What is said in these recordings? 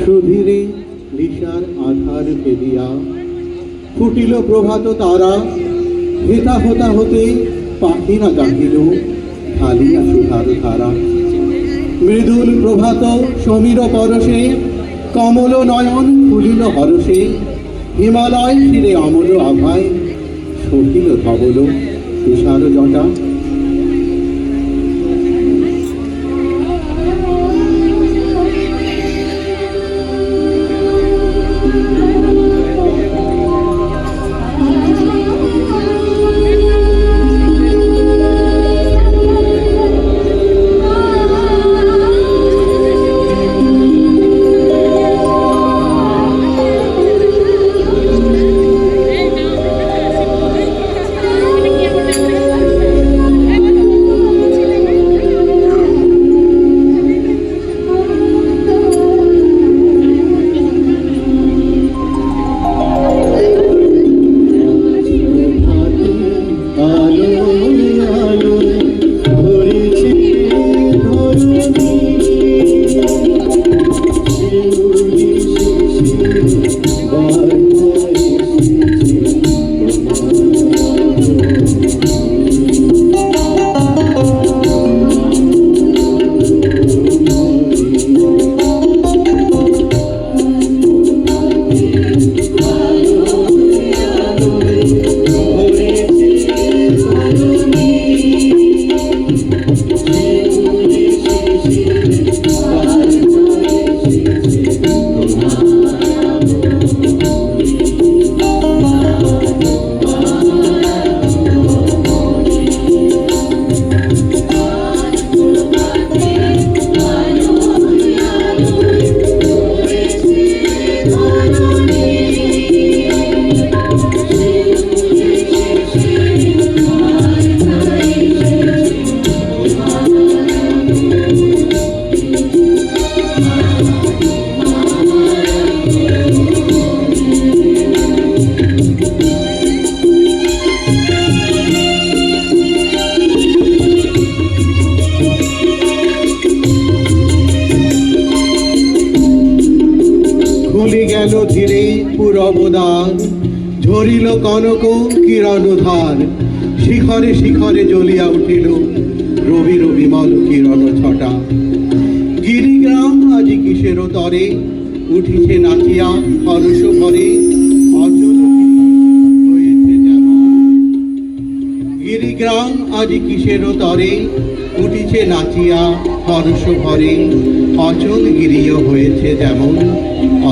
সুধীরে নিশার আধার ফেলিয়া ফুটিল প্রভাত তারা, হেতা হোতা হতে পাখিরা গাহিল ঢালিয়া সুধার ধারা। মৃদুল প্রভাত সমীর পরশে কমল নয়ন ফুলিল হরষে, হিমালয় ফিরে অমল আভায় সহিল ধবল তুষার জটা। গেল ধীরে পুরবদান, ঝরিল কনক কিরণধার, শিখরে শিখরে জ্বলিয়া উঠিল রবি রবিমল কিরণ ছটা। গিরিগ্রাম আজি কিসের তরে, উঠিছে নাচিয়া হরষ ভরে, অচল হয়েছে যেমন। গিরিগ্রাম আজি কিসের তরে, উঠিছে নাচিয়া হরষ ভরে, অচল গিরিয় হয়েছে যেমন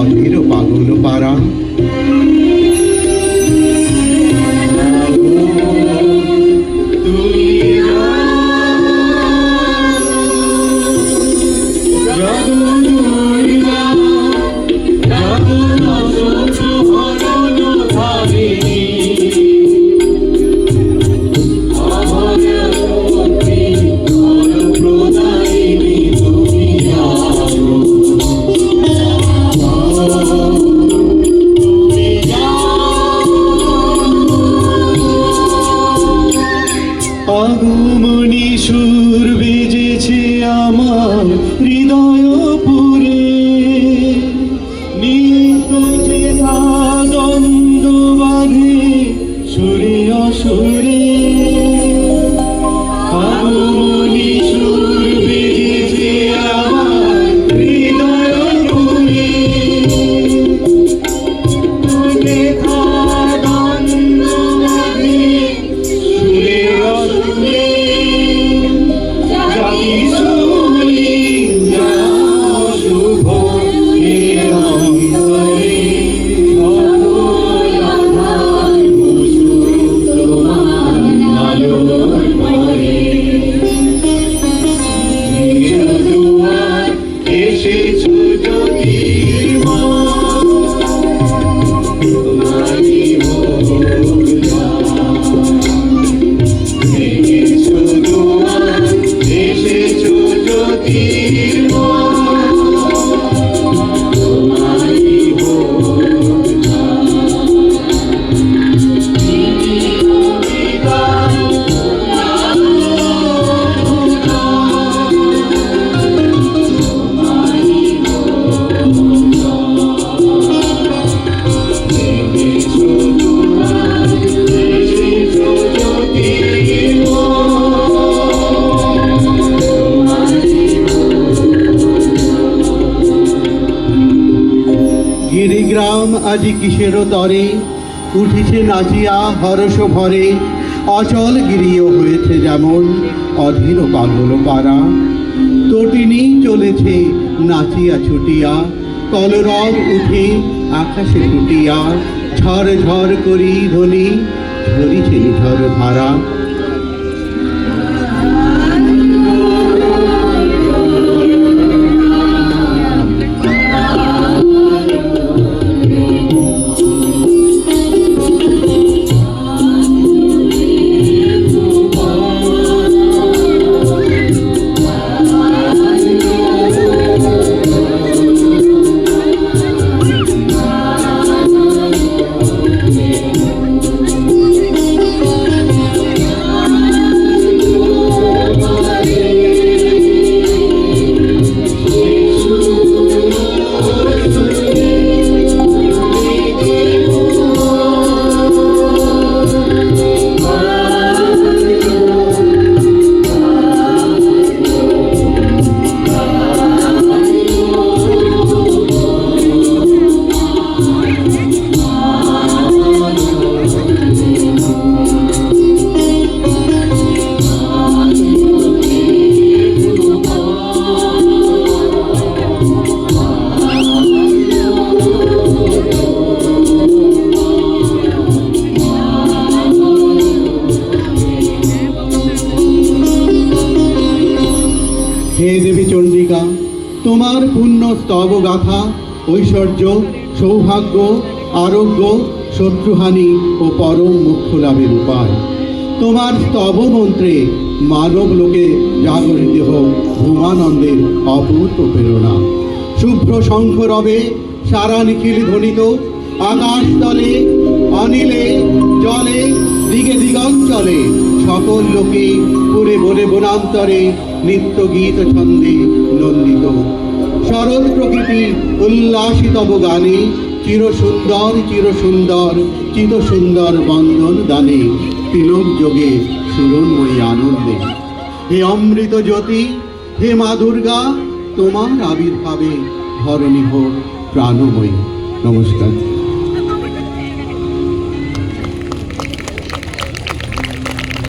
অধীর পাগল পারা। আগমনী সুর বেজেছে আমার হৃদয় পুরে, নিত্য চেতা দ্বন্দ্ব বাঁধে সুরে অসুরে। আগমনী সুর বেজেছে আমার হৃদয় পুরে, নাম আজি কিসেরও তরে, উঠিছে নাচিয়া হরষ ভরে, অচল গিরিয় হয়েছে যেমন অধীর পাগল পারা। তটিনী চলেছে নাচিয়া ছুটিয়া, কলরব উঠে আকাশে ফুটিয়া, ঝড় ঝড় করি ধ্বনি ঝরিছে নিঝর ধারা। হে দেবী চণ্ডিকা, তোমার পুণ্য স্তব গাথা, ঐশ্বর্য, সৌভাগ্য, আরোগ্য, শত্রুহানি ও পরম মুখ্য লাভের উপায়। তোমার স্তব মন্ত্রে মানব লোকে জাগরিত হোক ভূমানন্দের অপূর্ব প্রেরণা। শুভ্র শঙ্খ রবে সারা নিখিল ধ্বনিত, আকাশ তলে অনিলে জলে দিগে দিগঞ্চলে সকল লোকে পুরে বনে বনান্তরে নিত্য গীত ছন্দে নন্দিত। শরৎ প্রকৃতি উল্লাসিতব গানে, চির সুন্দর চিত সুন্দর বন্দন দানে, তিলক যোগে সুরন্ময়ী আনন্দে। হে অমৃত জ্যোতি, হে মা দুর্গা, তোমার আবির্ভাবে ধরণী হোক প্রাণময়ী। নমস্কার।